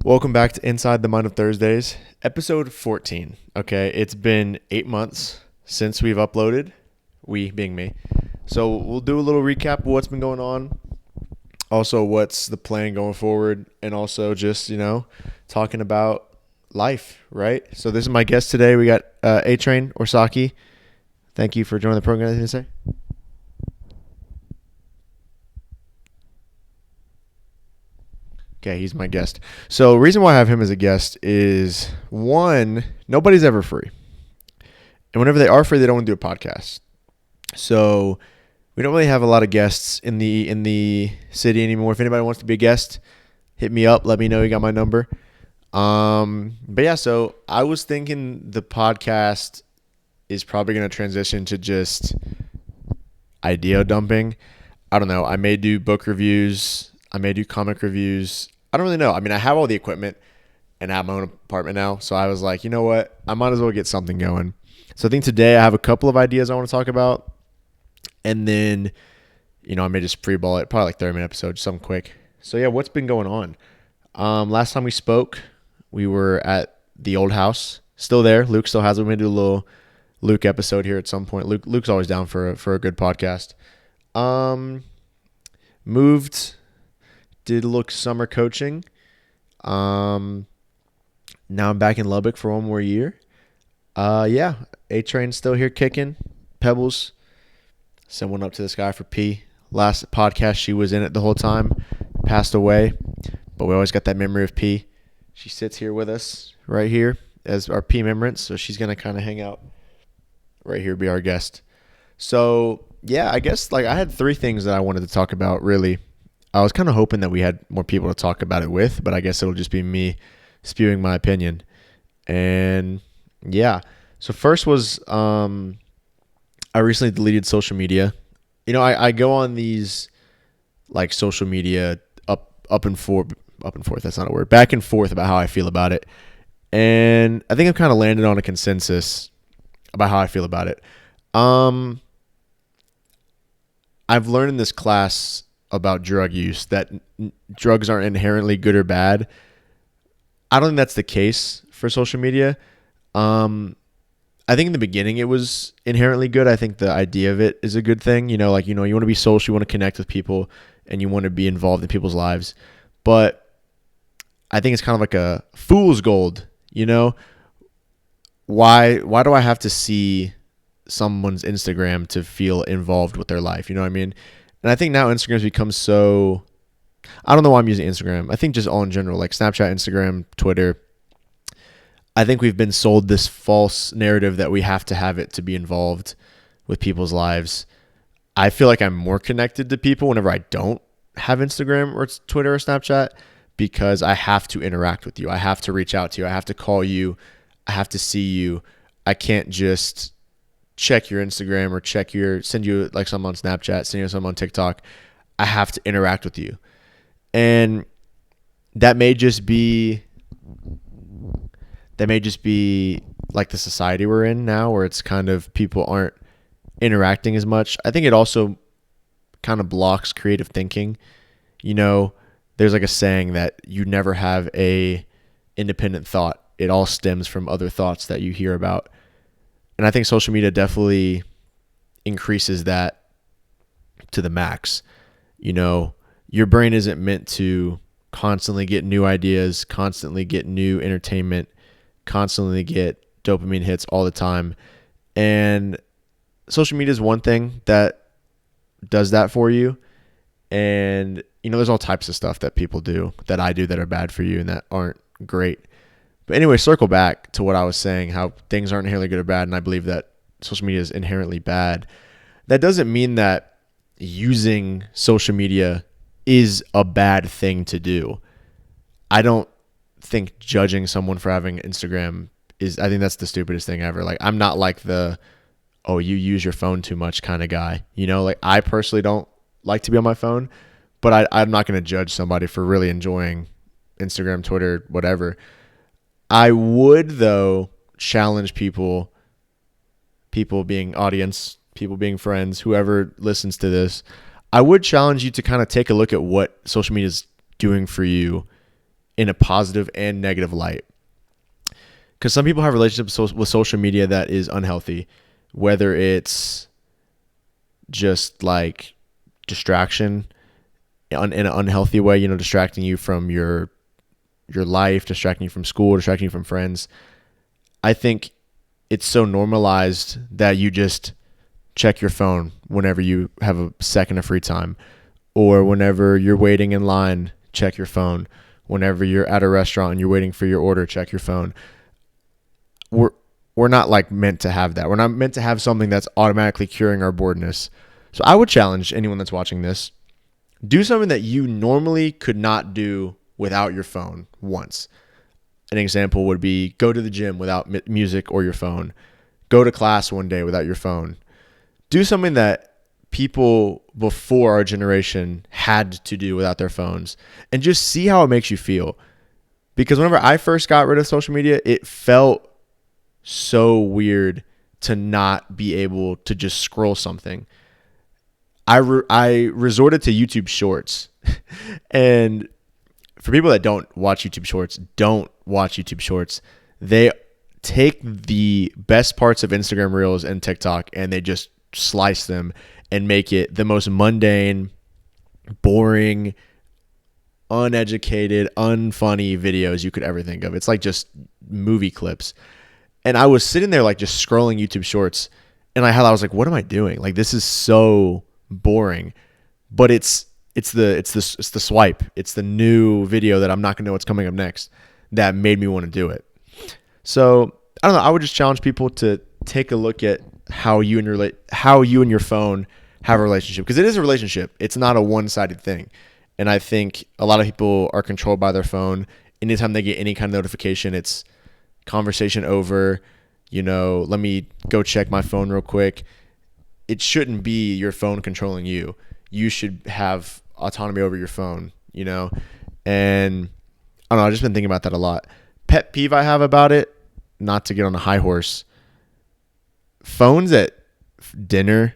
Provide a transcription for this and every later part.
Welcome back to Inside the Mind of Thursdays, episode 14. Okay, it's been 8 months since we've uploaded, we being me. So we'll do a little recap of what's been going on, also what's the plan going forward, and also just, talking about life, right? So this is my guest today. We got A-Train Orsaki. Thank you for joining the program. Anything to say? Okay, he's my guest. So the reason why I have him as a guest is, one, nobody's ever free. And whenever they are free, they don't want to do a podcast. So we don't really have a lot of guests in the city anymore. If anybody wants to be a guest, hit me up. Let me know you got my number. But yeah, so I was thinking the podcast is probably going to transition to just idea dumping. I don't know. I may do book reviews. I may do comic reviews. I don't really know. I mean, I have all the equipment and I have my own apartment now. So I was like, you know what? I might as well get something going. So I think today I have a couple of ideas I want to talk about. And then, I may just free-ball it. Probably like 30-minute episode, something quick. So yeah, what's been going on? Last time we spoke, we were at the old house. Still there. Luke still has it. We may do a little Luke episode here at some point. Luke's always down for a good podcast. Moved. Did look summer coaching. Now I'm back in Lubbock for one more year. Yeah, A-Train's still here kicking. Pebbles. Sent one up to this guy for P. Last podcast, she was in it the whole time. Passed away. But we always got that memory of P. She sits here with us right here as our P remembrance. So she's going to kind of hang out right here, be our guest. So, yeah, I guess I had three things that I wanted to talk about, really. I was kind of hoping that we had more people to talk about it with, but I guess it'll just be me spewing my opinion. And yeah, so first was I recently deleted social media. I go on these social media up and forth. That's not a word. Back and forth about how I feel about it. And I think I've kind of landed on a consensus about how I feel about it. I've learned in this class about drug use that drugs aren't inherently good or bad. I don't think that's the case for social media. I think in the beginning it was inherently good. I think the idea of it is a good thing. You want to be social, you want to connect with people, and you want to be involved in people's lives. But I think it's kind of like a fool's gold. Why do I have to see someone's Instagram to feel involved with their life? You know what I mean? And I think now Instagram's become so, I don't know why I'm using Instagram. I think just all in general, like Snapchat, Instagram, Twitter. I think we've been sold this false narrative that we have to have it to be involved with people's lives. I feel like I'm more connected to people whenever I don't have Instagram or Twitter or Snapchat because I have to interact with you. I have to reach out to you. I have to call you. I have to see you. I can't just check your Instagram or send you something on Snapchat, send you something on TikTok. I have to interact with you. And that may just be like the society we're in now where it's kind of people aren't interacting as much. I think it also kind of blocks creative thinking. There's a saying that you never have a independent thought. It all stems from other thoughts that you hear about. And I think social media definitely increases that to the max. Your brain isn't meant to constantly get new ideas, constantly get new entertainment, constantly get dopamine hits all the time. And social media is one thing that does that for you. And, there's all types of stuff that people do, that I do, that are bad for you and that aren't great. But anyway, circle back to what I was saying, how things aren't inherently good or bad, and I believe that social media is inherently bad. That doesn't mean that using social media is a bad thing to do. I don't think judging someone for having Instagram I think that's the stupidest thing ever. I'm not like the, oh, you use your phone too much kind of guy. I personally don't like to be on my phone, but I'm not going to judge somebody for really enjoying Instagram, Twitter, whatever. I would, though, challenge people being audience, people being friends, whoever listens to this, I would challenge you to kind of take a look at what social media is doing for you in a positive and negative light. Because some people have relationships with social media that is unhealthy, whether it's just like distraction in an unhealthy way, distracting you from your life, distracting you from school, distracting you from friends. I think it's so normalized that you just check your phone whenever you have a second of free time, or whenever you're waiting in line, check your phone. Whenever you're at a restaurant and you're waiting for your order, check your phone. We're not like meant to have that. We're not meant to have something that's automatically curing our boredness. So I would challenge anyone that's watching this, do something that you normally could not do without your phone once. An example would be go to the gym without music or your phone. Go to class one day without your phone. Do something that people before our generation had to do without their phones, and just see how it makes you feel. Because whenever I first got rid of social media, it felt so weird to not be able to just scroll something. I resorted to YouTube Shorts. And for people that don't watch YouTube Shorts, don't watch YouTube Shorts. They take the best parts of Instagram Reels and TikTok and they just slice them and make it the most mundane, boring, uneducated, unfunny videos you could ever think of. It's like just movie clips. And I was sitting there like just scrolling YouTube Shorts, and I was like, what am I doing? Like, this is so boring. But it's the swipe. It's the new video that I'm not gonna know what's coming up next that made me want to do it. So I don't know. I would just challenge people to take a look at how you and your phone have a relationship, because it is a relationship. It's not a one-sided thing. And I think a lot of people are controlled by their phone. Anytime they get any kind of notification, it's conversation over, let me go check my phone real quick. It shouldn't be your phone controlling you. You should have autonomy over your phone, And I don't know, I've just been thinking about that a lot. Pet peeve I have about it, not to get on a high horse, phones at dinner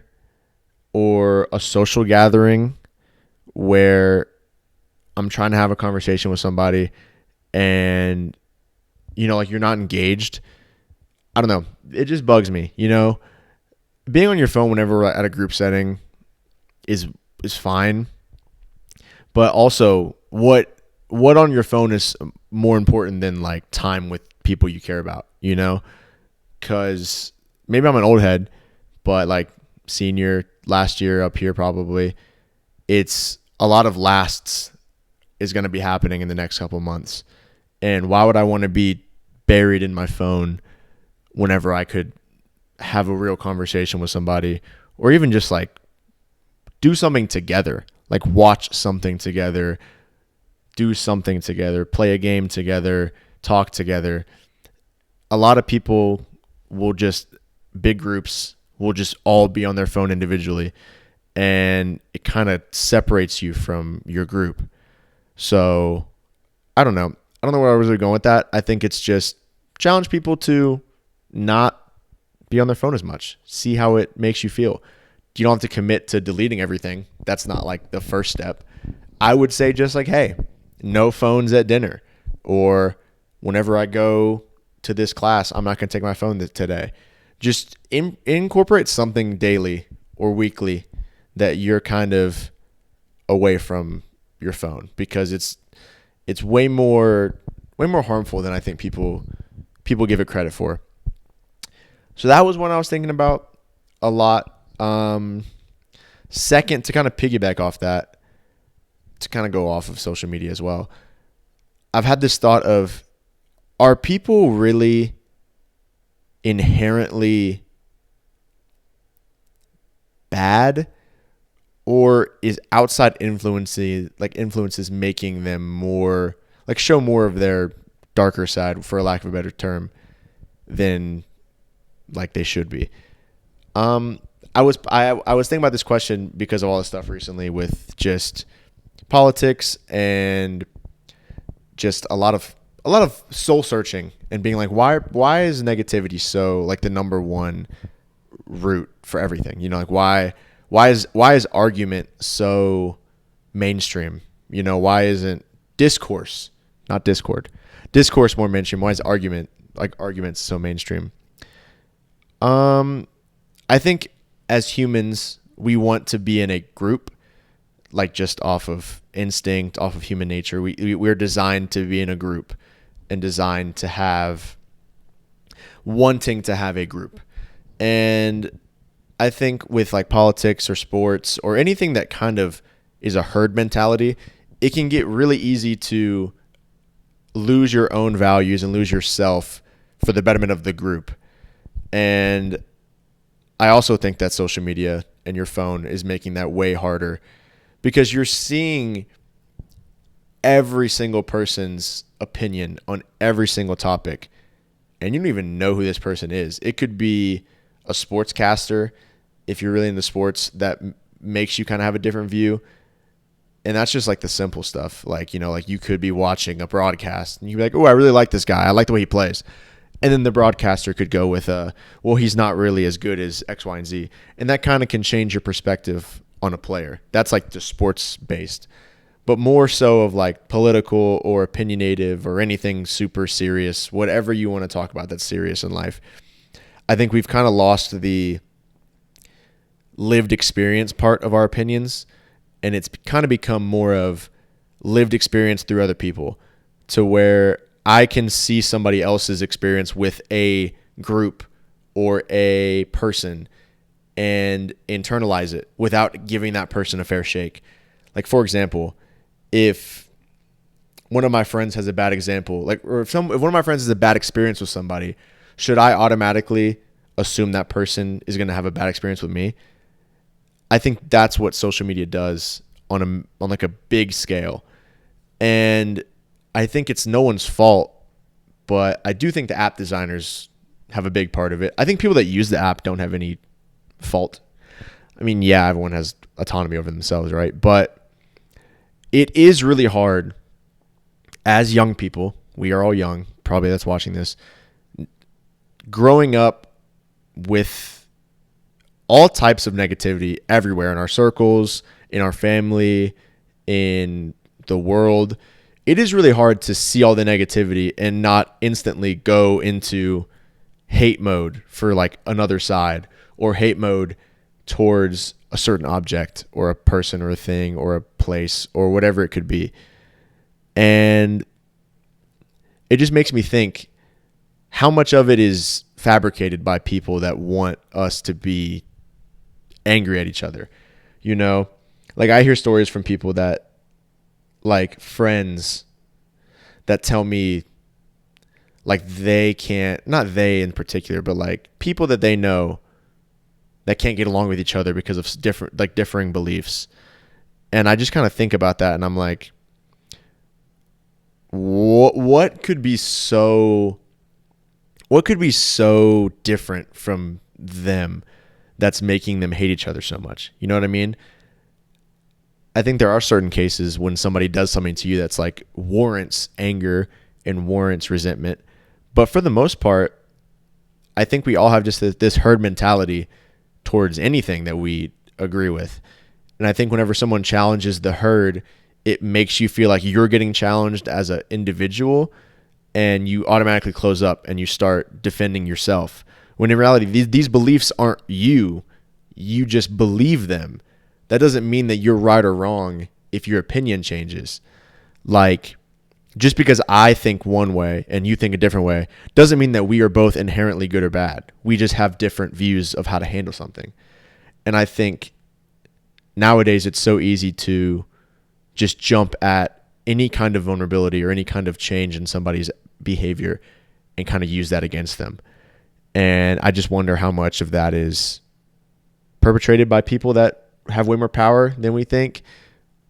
or a social gathering where I'm trying to have a conversation with somebody and like you're not engaged. I don't know. It just bugs me, Being on your phone whenever we're at a group setting is fine. But also what on your phone is more important than like time with people you care about, Cuz maybe I'm an old head, but like senior last year up here, probably it's a lot of lasts is going to be happening in the next couple months. And why would I want to be buried in my phone whenever I could have a real conversation with somebody, or even just like do something together, like watch something together, do something together, play a game together, talk together. A lot of people big groups will just all be on their phone individually, and it kind of separates you from your group. So I don't know. I don't know where I was really going with that. I think it's just challenge people to not be on their phone as much. See how it makes you feel. You don't have to commit to deleting everything. That's not like the first step. I would say just like, hey, no phones at dinner, or whenever I go to this class, I'm not going to take my phone today. Just incorporate something daily or weekly that you're kind of away from your phone, because it's way more harmful than I think people give it credit for. So that was one I was thinking about a lot. Second, to kind of piggyback off that, to kind of go off of social media as well, I've had this thought of, are people really inherently bad, or is outside influences making them more, like, show more of their darker side, for lack of a better term, than like they should be? I was thinking about this question because of all the stuff recently with just politics and just a lot of soul searching and being like, why is negativity so like the number one route for everything? Like why is argument so mainstream? Why isn't discourse not Discord. Discourse more mainstream. Why is arguments so mainstream? I think as humans, we want to be in a group, like just off of instinct, off of human nature. We're designed to be in a group and designed to wanting to have a group. And I think with like politics or sports or anything that kind of is a herd mentality, it can get really easy to lose your own values and lose yourself for the betterment of the group. And I also think that social media and your phone is making that way harder because you're seeing every single person's opinion on every single topic, and you don't even know who this person is. It could be a sportscaster, if you're really into sports, that makes you kind of have a different view. And that's just like the simple stuff. Like, like you could be watching a broadcast and you'd be like, oh, I really like this guy. I like the way he plays. And then the broadcaster could go with, well, he's not really as good as X, Y, and Z. And that kind of can change your perspective on a player. That's like the sports based. But more so of like political or opinionative or anything super serious, whatever you want to talk about that's serious in life. I think we've kind of lost the lived experience part of our opinions. And it's kind of become more of lived experience through other people, to where I can see somebody else's experience with a group or a person and internalize it without giving that person a fair shake. Like, for example, if one of my friends has a bad example, or if one of my friends has a bad experience with somebody, should I automatically assume that person is going to have a bad experience with me? I think that's what social media does on like a big scale. And I think it's no one's fault, but I do think the app designers have a big part of it. I think people that use the app don't have any fault. I mean, yeah, everyone has autonomy over themselves, right? But it is really hard as young people. We are all young, probably that's watching this, growing up with all types of negativity everywhere in our circles, in our family, in the world. It is really hard to see all the negativity and not instantly go into hate mode for like another side, or hate mode towards a certain object or a person or a thing or a place or whatever it could be. And it just makes me think how much of it is fabricated by people that want us to be angry at each other. Like I hear stories from people that, like friends that tell me like they can't, not they in particular, but like people that they know that can't get along with each other because of differing beliefs. And I just kind of think about that and I'm like, what could be so different from them that's making them hate each other so much? You know what I mean? I think there are certain cases when somebody does something to you that's like warrants anger and warrants resentment. But for the most part, I think we all have just this herd mentality towards anything that we agree with. And I think whenever someone challenges the herd, it makes you feel like you're getting challenged as an individual, and you automatically close up and you start defending yourself. When in reality, these beliefs aren't you. You just believe them. That doesn't mean that you're right or wrong if your opinion changes. Like, just because I think one way and you think a different way doesn't mean that we are both inherently good or bad. We just have different views of how to handle something. And I think nowadays it's so easy to just jump at any kind of vulnerability or any kind of change in somebody's behavior and kind of use that against them. And I just wonder how much of that is perpetrated by people that have way more power than we think,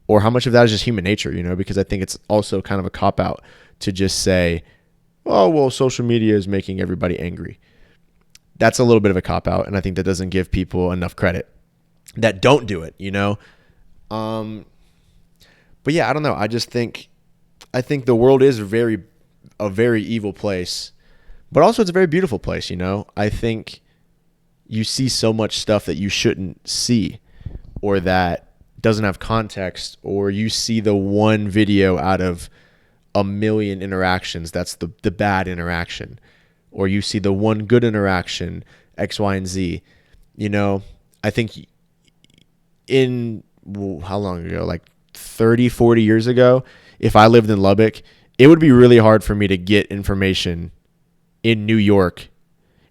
or how much of that is just human nature, because I think it's also kind of a cop-out to just say, oh, well, social media is making everybody angry. That's a little bit of a cop-out, and I think that doesn't give people enough credit that don't do it, But yeah, I don't know. I think the world is a very evil place, but also it's a very beautiful place, I think you see so much stuff that you shouldn't see, or that doesn't have context, or you see the one video out of a million interactions, that's the bad interaction. Or you see the one good interaction, X, Y, and Z. You know, I think in how long ago? Like 30, 40 years ago, if I lived in Lubbock, it would be really hard for me to get information in New York.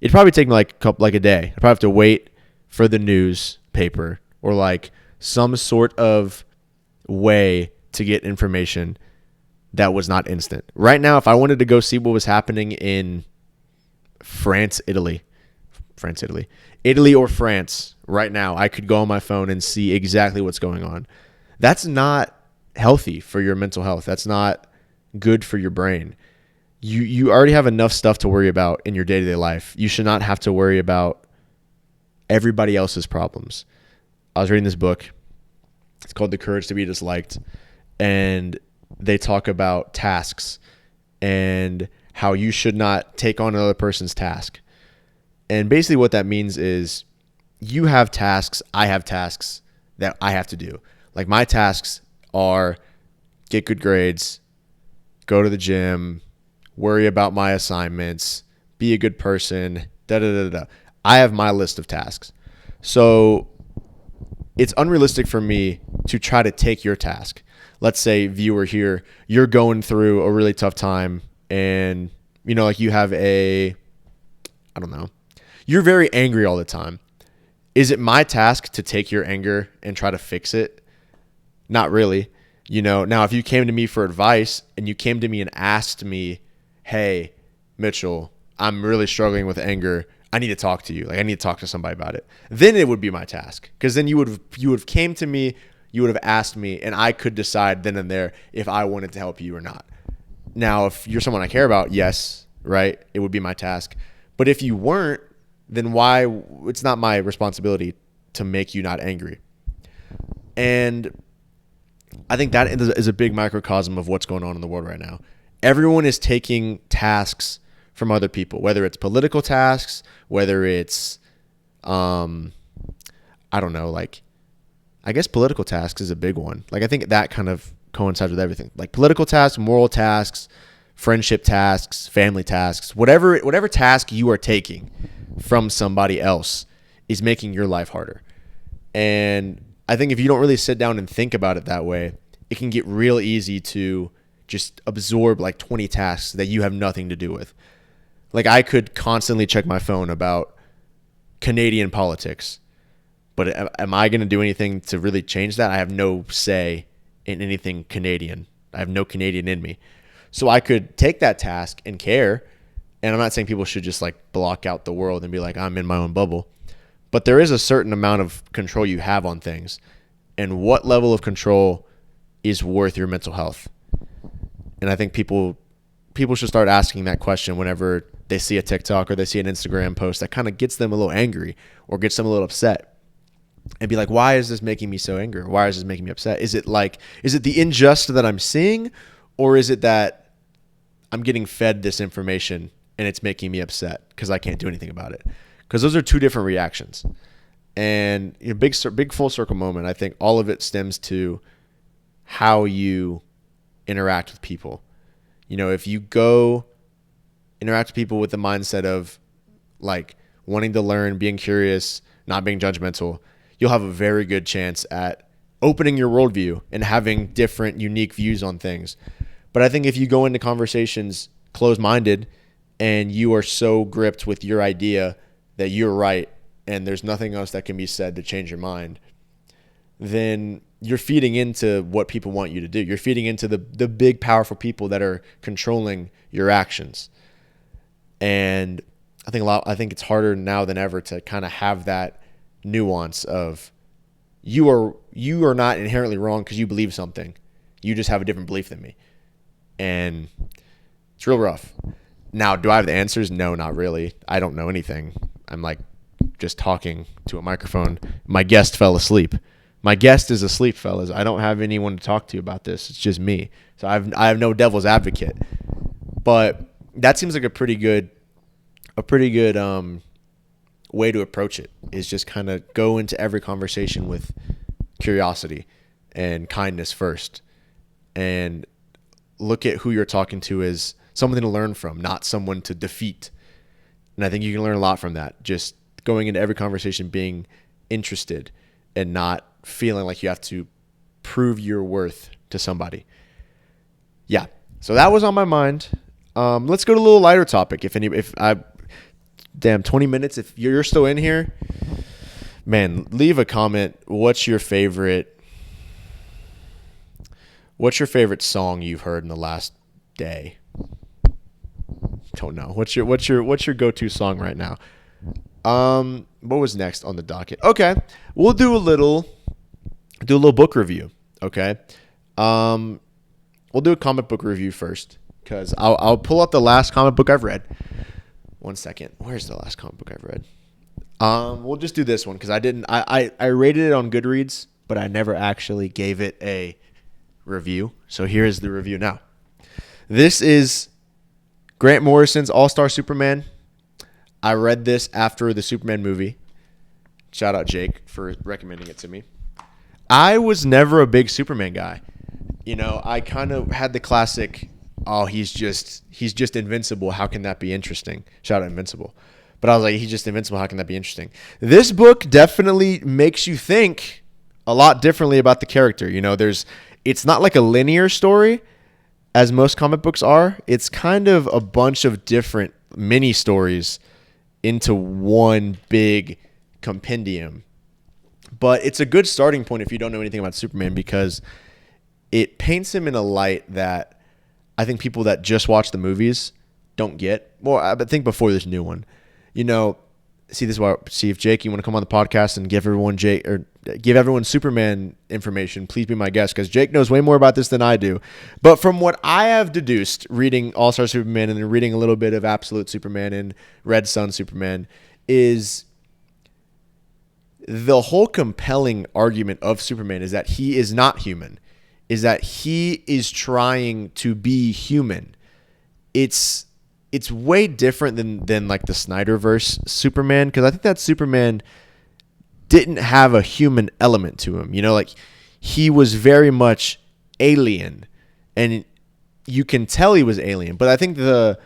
It'd probably take me like a day. I'd probably have to wait for the newspaper or like some sort of way to get information that was not instant. Right now, if I wanted to go see what was happening in Italy or France right now, I could go on my phone and see exactly what's going on. That's not healthy for your mental health. That's not good for your brain. You already have enough stuff to worry about in your day-to-day life. You should not have to worry about everybody else's problems. I was reading this book. It's called The Courage to Be Disliked. And they talk about tasks and how you should not take on another person's task. And basically what that means is you have tasks, I have tasks that I have to do. Like my tasks are get good grades, go to the gym, worry about my assignments, be a good person, da-da-da-da. I have my list of tasks. So it's unrealistic for me to try to take your task. Let's say, viewer here, you're going through a really tough time and, you know, like you have you're very angry all the time. Is it my task to take your anger and try to fix it? Not really. You know, now if you came to me for advice and you came to me and asked me, hey, Mitchell, I'm really struggling with anger. I need to talk to you. Like I need to talk to somebody about it. Then it would be my task. Because then you would have came to me, you would have asked me, and I could decide then and there if I wanted to help you or not. Now, if you're someone I care about, yes, right? It would be my task. But if you weren't, then why? It's not my responsibility to make you not angry. And I think that is a big microcosm of what's going on in the world right now. Everyone is taking tasks from other people, whether it's political tasks, whether it's, I guess political tasks is a big one. Like I think that kind of coincides with everything. Like political tasks, moral tasks, friendship tasks, family tasks, whatever task you are taking from somebody else is making your life harder. And I think if you don't really sit down and think about it that way, it can get real easy to just absorb like 20 tasks that you have nothing to do with. Like I could constantly check my phone about Canadian politics, but am I going to do anything to really change that? I have no say in anything Canadian. I have no Canadian in me. So I could take that task and care. And I'm not saying people should just like block out the world and be like, I'm in my own bubble. But there is a certain amount of control you have on things. And what level of control is worth your mental health? And I think people should start asking that question whenever they see a TikTok or they see an Instagram post that kind of gets them a little angry or gets them a little upset. And be like, why is this making me so angry? Why is this making me upset? Is it the injustice that I'm seeing, or is it that I'm getting fed this information and it's making me upset because I can't do anything about it? Because those are two different reactions. And big full circle moment, I think all of it stems to how you interact with people. You know, if you go interact with people with the mindset of like wanting to learn, being curious, not being judgmental, you'll have a very good chance at opening your worldview and having different, unique views on things. But I think if you go into conversations closed-minded and you are so gripped with your idea that you're right and there's nothing else that can be said to change your mind, then you're feeding into what people want you to do. You're feeding into the big, powerful people that are controlling your actions. And I think it's harder now than ever to kind of have that nuance of you are not inherently wrong because you believe something. You just have a different belief than me. And it's real rough. Now, do I have the answers? No, not really. I don't know anything. I'm like just talking to a microphone. My guest fell asleep. My guest is asleep, fellas. I don't have anyone to talk to about this. It's just me. So I have no devil's advocate. But that seems like a pretty good way to approach it, is just kind of go into every conversation with curiosity and kindness first. And look at who you're talking to as someone to learn from, not someone to defeat. And I think you can learn a lot from that. Just going into every conversation being interested and not feeling like you have to prove your worth to somebody. Yeah. So that was on my mind. Let's go to a little lighter topic. 20 minutes. If you're still in here, man, leave a comment. What's your favorite song you've heard in the last day? Don't know. What's your go-to song right now? What was next on the docket? Okay. We'll do a little book review. Okay. We'll do a comic book review first, because I'll pull up the last comic book I've read. 1 second. Where's the last comic book I've read? We'll just do this one, because I rated it on Goodreads, but I never actually gave it a review. So here's the review now. This is Grant Morrison's All-Star Superman. I read this after the Superman movie. Shout out Jake for recommending it to me. I was never a big Superman guy. You know, I kind of had the classic, oh, he's just invincible. How can that be interesting? Shout out Invincible. But I was like, he's just invincible. How can that be interesting? This book definitely makes you think a lot differently about the character. You know, it's not like a linear story as most comic books are. It's kind of a bunch of different mini stories into one big compendium. But it's a good starting point if you don't know anything about Superman, because it paints him in a light that I think people that just watch the movies don't get. Well, I think before this new one, you know, see if Jake, you want to come on the podcast and give everyone Superman information, please be my guest, because Jake knows way more about this than I do. But from what I have deduced, reading All-Star Superman and then reading a little bit of Absolute Superman and Red Sun Superman, is the whole compelling argument of Superman is that he is not human, is that he is trying to be human. It's way different than like the Snyderverse Superman, because I think that Superman didn't have a human element to him. You know, like he was very much alien, and you can tell he was alien. But I think the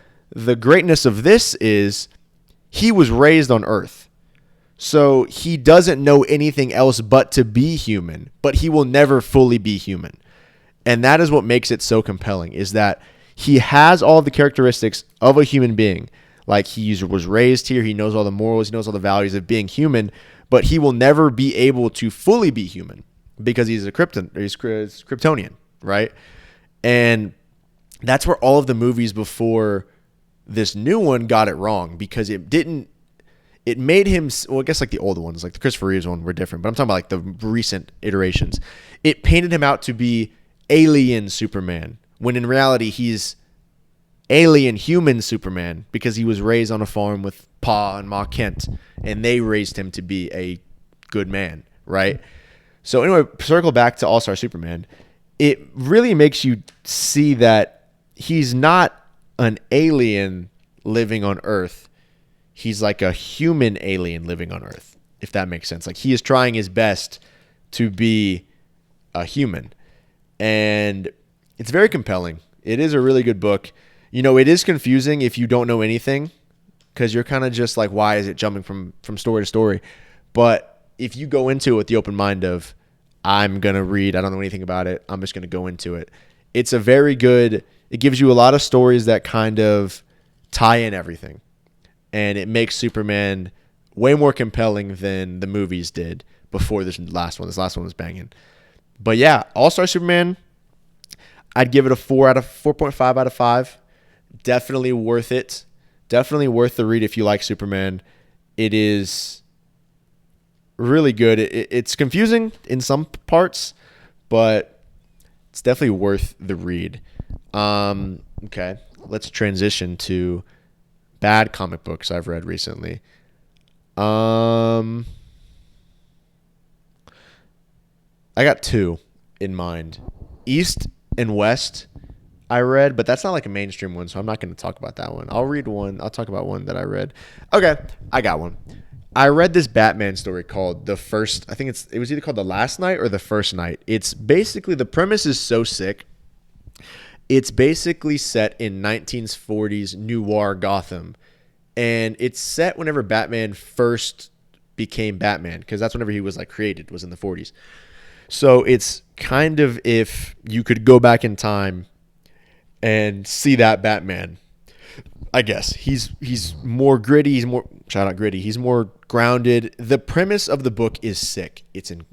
greatness of this is he was raised on Earth. So he doesn't know anything else but to be human, but he will never fully be human. And that is what makes it so compelling, is that he has all the characteristics of a human being. Like he was raised here. He knows all the morals. He knows all the values of being human, but he will never be able to fully be human because he's Kryptonian, right? And that's where all of the movies before this new one got it wrong, because it made him, well, I guess like the older ones, like the Christopher Reeves one were different, but I'm talking about like the recent iterations. It painted him out to be alien Superman, when in reality he's alien human Superman, because he was raised on a farm with Pa and Ma Kent, and they raised him to be a good man, right? So anyway, circle back to All-Star Superman. It really makes you see that he's not an alien living on Earth. He's like a human alien living on Earth, if that makes sense. Like he is trying his best to be a human. And it's very compelling. It is a really good book. You know, it is confusing if you don't know anything, because you're kind of just like, why is it jumping from story to story? But if you go into it with the open mind of, I'm going to read, I don't know anything about it, I'm just going to go into it. It's a very good, it gives you a lot of stories that kind of tie in everything. And it makes Superman way more compelling than the movies did before this last one. This last one was banging. But yeah, All-Star Superman, I'd give it a 4.5 out of 5. Definitely worth it. Definitely worth the read if you like Superman. It is really good. It's confusing in some parts, but it's definitely worth the read. Okay, let's transition to bad comic books I've read recently. I got two in mind. East and West I read, but that's not like a mainstream one, so I'm not going to talk about that one. I'll read one. I'll talk about one that I read. Okay, I got one. I read this Batman story called The First, I think it was either called The Last Night or The First Night. It's basically, the premise is so sick. It's basically set in 1940s noir Gotham. And it's set whenever Batman first became Batman, because that's whenever he was like created, was in the 40s. So it's kind of if you could go back in time and see that Batman. I guess he's more gritty. He's more shout out gritty. He's more grounded. The premise of the book is sick. It's in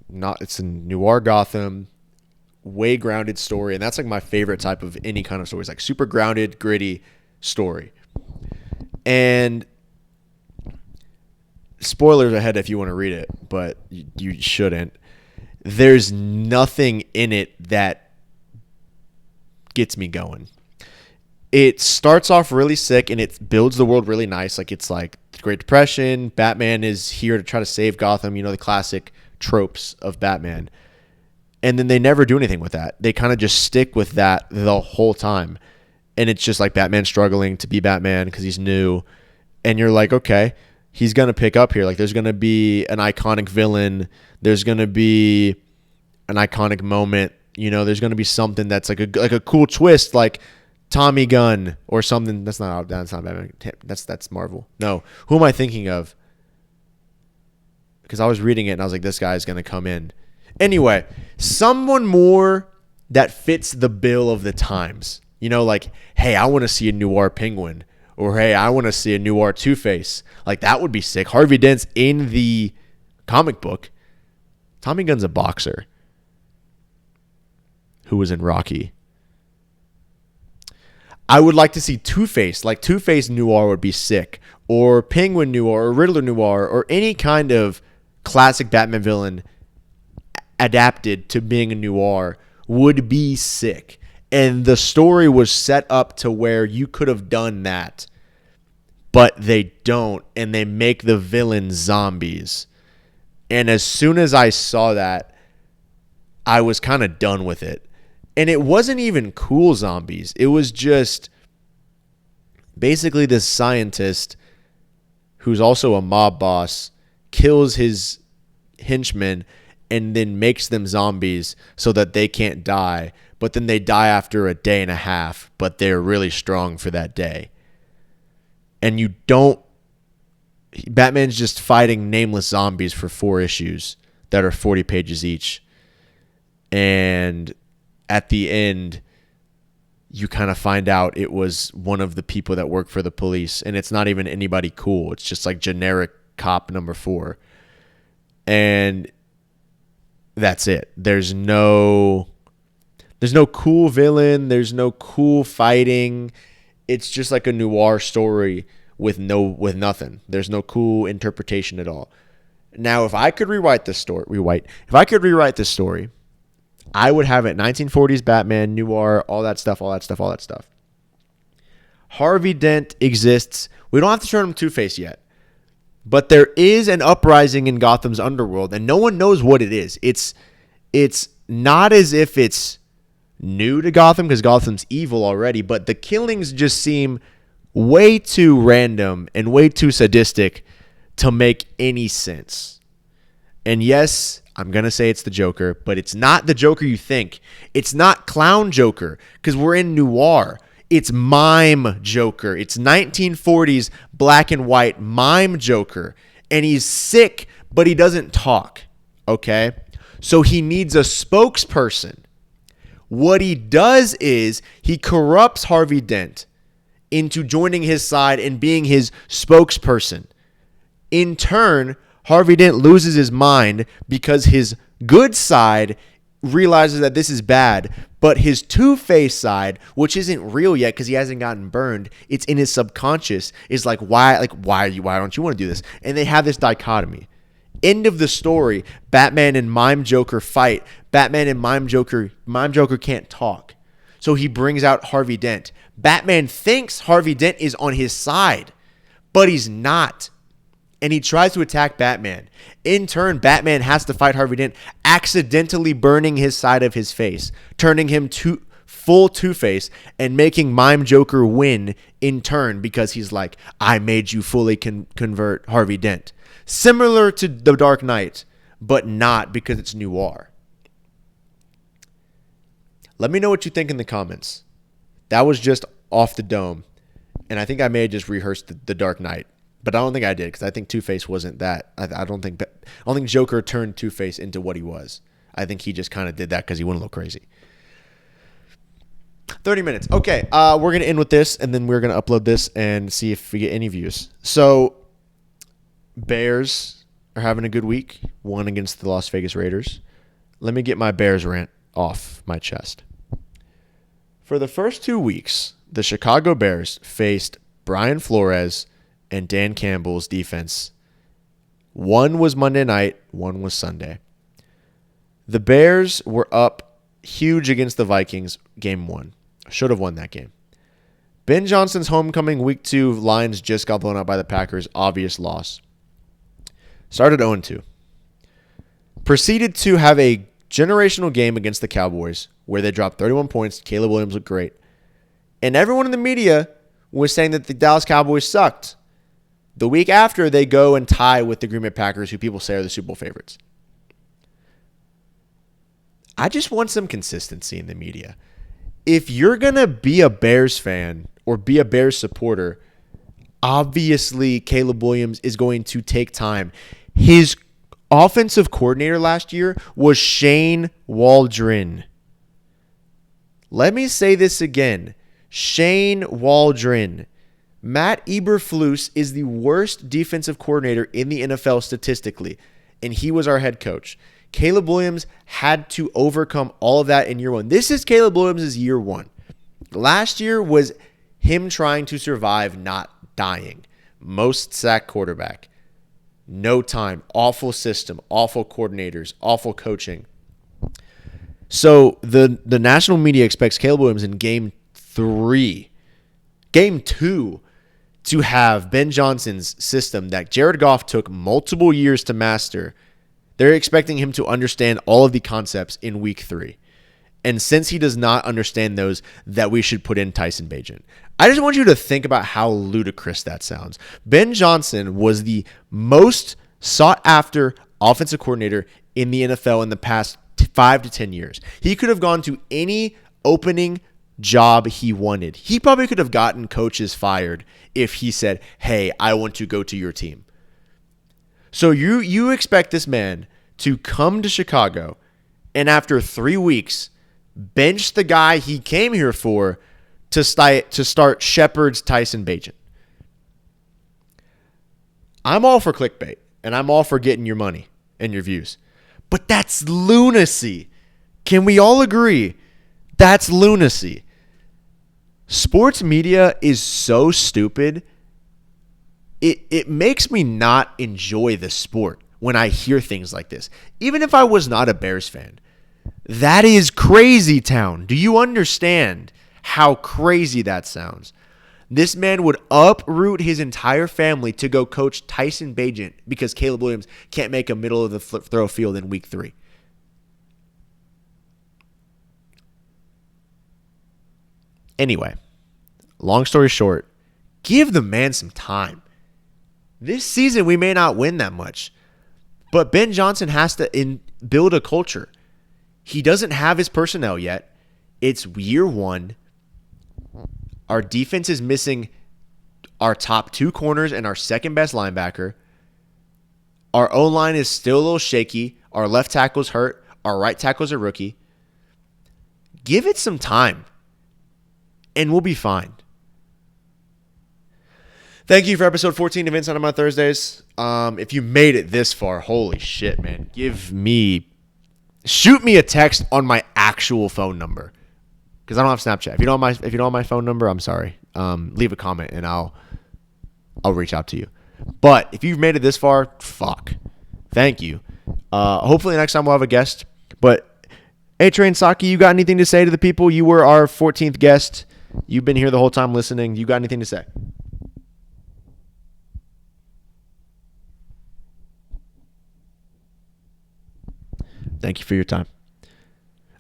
noir Gotham, way grounded story, and that's like my favorite type of any kind of story. It's like super grounded, gritty story. And spoilers ahead if you want to read it, but you shouldn't. There's nothing in it that gets me going. It starts off really sick and it builds the world really nice. Like it's like the Great Depression. Batman is here to try to save Gotham. You know, the classic tropes of Batman. And then they never do anything with that. They kind of just stick with that the whole time. And it's just like Batman struggling to be Batman because he's new. And you're like, okay, he's going to pick up here. Like there's going to be an iconic villain. There's going to be an iconic moment. You know, there's going to be something that's like a cool twist, like Tommy Gunn or something. That's not Batman. That's Marvel. No. Who am I thinking of? Because I was reading it and I was like, this guy's going to come in. Anyway, someone more that fits the bill of the times. You know, like, hey, I want to see a noir Penguin. Or, hey, I want to see a noir Two-Face. Like, that would be sick. Harvey Dent's in the comic book. Tommy Gunn's a boxer who was in Rocky. I would like to see Two-Face. Like, Two-Face noir would be sick. Or Penguin noir or Riddler noir or any kind of classic Batman villain adapted to being a noir would be sick. And the story was set up to where you could have done that, but they don't, and they make the villain zombies. And as soon as I saw that, I was kind of done with it. And it wasn't even cool zombies. It was just basically this scientist who's also a mob boss kills his henchmen and then makes them zombies so that they can't die. But then they die after a day and a half, but they're really strong for that day. And you don't... Batman's just fighting nameless zombies for 4 issues that are 40 pages each. And at the end, you kind of find out it was one of the people that work for the police. And it's not even anybody cool. It's just like generic cop number 4. And that's it. There's no cool villain. There's no cool fighting. It's just like a noir story with nothing. There's no cool interpretation at all. Now, if I could rewrite this story, I would have it 1940s Batman, noir, all that stuff. Harvey Dent exists. We don't have to turn him Two-Face yet. But there is an uprising in Gotham's underworld, and no one knows what it is. It's not as if it's new to Gotham, because Gotham's evil already, but the killings just seem way too random and way too sadistic to make any sense. And yes, I'm going to say it's the Joker, but it's not the Joker you think. It's not Clown Joker, because we're in noir. It's mime Joker. It's 1940s black and white mime Joker. And he's sick, but he doesn't talk. Okay? So he needs a spokesperson. What he does is he corrupts Harvey Dent into joining his side and being his spokesperson. In turn, Harvey Dent loses his mind because his good side realizes that this is bad, but his Two-Face side, which isn't real yet because he hasn't gotten burned, it's in his subconscious, is like, why don't you want to do this? And they have this dichotomy. End of the story. Batman and Mime Joker fight. Batman and Mime Joker can't talk. So he brings out Harvey Dent. Batman thinks Harvey Dent is on his side, but he's not. And he tries to attack Batman. In turn, Batman has to fight Harvey Dent, accidentally burning his side of his face, turning him to full Two-Face, and making Mime Joker win in turn because he's like, I made you fully convert Harvey Dent. Similar to The Dark Knight, but not, because it's noir. Let me know what you think in the comments. That was just off the dome. And I think I may have just rehearsed the Dark Knight. But I don't think I did because I think Two-Face wasn't that. I don't think Joker turned Two-Face into what he was. I think he just kind of did that because he went a little crazy. 30 minutes. Okay, we're going to end with this, and then we're going to upload this and see if we get any views. So, Bears are having a good week. Won against the Las Vegas Raiders. Let me get my Bears rant off my chest. For the first 2 weeks, the Chicago Bears faced Brian Flores and Dan Campbell's defense. One was Monday night, one was Sunday. The Bears were up huge against the Vikings game 1. Should have won that game. Ben Johnson's homecoming week 2 Lions just got blown out by the Packers. Obvious loss. Started 0-2. Proceeded to have a generational game against the Cowboys where they dropped 31 points. Caleb Williams looked great. And everyone in the media was saying that the Dallas Cowboys sucked. The week after, they go and tie with the Green Bay Packers, who people say are the Super Bowl favorites. I just want some consistency in the media. If you're going to be a Bears fan or be a Bears supporter, obviously Caleb Williams is going to take time. His offensive coordinator last year was Shane Waldron. Let me say this again. Shane Waldron. Matt Eberflus is the worst defensive coordinator in the NFL statistically, and he was our head coach. Caleb Williams had to overcome all of that in year 1. This is Caleb Williams' year 1. Last year was him trying to survive, not dying. Most sacked quarterback. No time. Awful system. Awful coordinators. Awful coaching. So the national media expects Caleb Williams in game 2 to have Ben Johnson's system that Jared Goff took multiple years to master. They're expecting him to understand all of the concepts in week 3. And since he does not understand those, that we should put in Tyson Bagent. I just want you to think about how ludicrous that sounds. Ben Johnson was the most sought-after offensive coordinator in the NFL in the past 5 to 10 years. He could have gone to any opening job he wanted. He probably could have gotten coaches fired if he said, hey, I want to go to your team. So you expect this man to come to Chicago and after 3 weeks bench the guy he came here for to start Shepard's Tyson Bagent. I'm all for clickbait and I'm all for getting your money and your views. But that's lunacy. Can we all agree? That's lunacy. Sports media is so stupid. It makes me not enjoy the sport when I hear things like this. Even if I was not a Bears fan. That is crazy town. Do you understand how crazy that sounds? This man would uproot his entire family to go coach Tyson Bagent because Caleb Williams can't make a middle of the throw field in week 3. Anyway, long story short, give the man some time. This season, we may not win that much, but Ben Johnson has to build a culture. He doesn't have his personnel yet. It's year 1. Our defense is missing our top 2 corners and our second best linebacker. Our O-line is still a little shaky. Our left tackle's hurt. Our right tackle's a rookie. Give it some time, and we'll be fine. Thank you for episode 14 of Inside on My Thursdays. If you made it this far, holy shit, man. Shoot me a text on my actual phone number. Because I don't have Snapchat. If you don't have my phone number, I'm sorry. Leave a comment and I'll reach out to you. But if you've made it this far, fuck. Thank you. Hopefully next time we'll have a guest. But A-Train Saki, you got anything to say to the people? You were our 14th guest. You've been here the whole time listening. You got anything to say? Thank you for your time.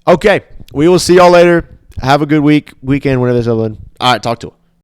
Okay, we will see y'all later. Have a good weekend, whenever this upload. All right, talk to you.